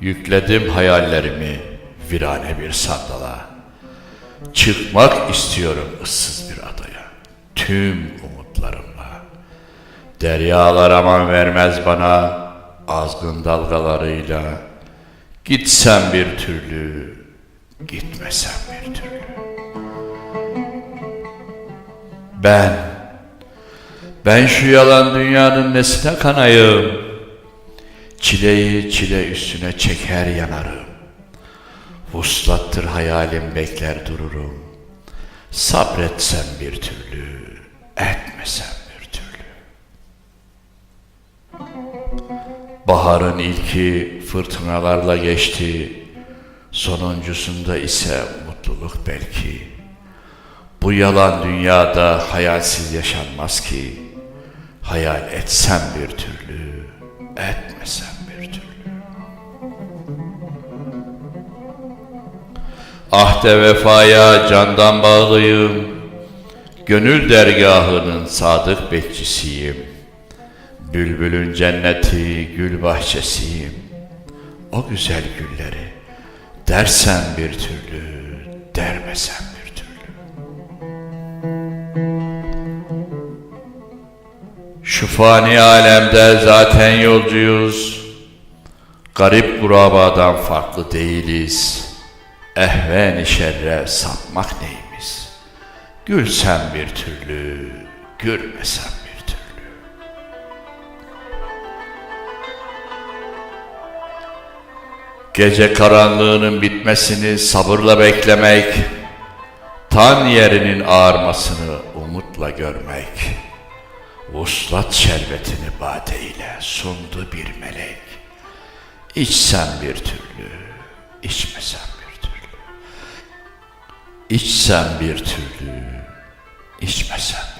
Yükledim hayallerimi virane bir sandala. Çıkmak istiyorum ıssız bir adaya, tüm umutlarımla. Deryalar aman vermez bana, azgın dalgalarıyla. Gitsem bir türlü, gitmesem bir türlü. Ben şu yalan dünyanın nesine kanayım? Çileyi çile üstüne çeker yanarım. Vuslattır hayalim bekler dururum. Sabretsem bir türlü, etmesem bir türlü. Baharın ilki fırtınalarla geçti. Sonuncusunda ise mutluluk belki. Bu yalan dünyada hayalsiz yaşanmaz ki. Hayal etsem bir türlü, etmesem bir türlü. Ahde vefaya candan bağlıyım. Gönül dergahının sadık bekçisiyim. Bülbülün cenneti gül bahçesiyim. O güzel gülleri dersen bir türlü, dermesen bir türlü. Şu fani alemde zaten yolcuyuz. Garip gurabadan farklı değiliz. Ehven-i şerre sapmak neyimiz? Gülsem bir türlü, gülmesem bir türlü. Gece karanlığının bitmesini sabırla beklemek, tan yerinin ağarmasını umutla görmek, vuslat şerbetini badeyle sundu bir melek. İçsem bir türlü, içmesem bir türlü. İçsem bir türlü, içmesem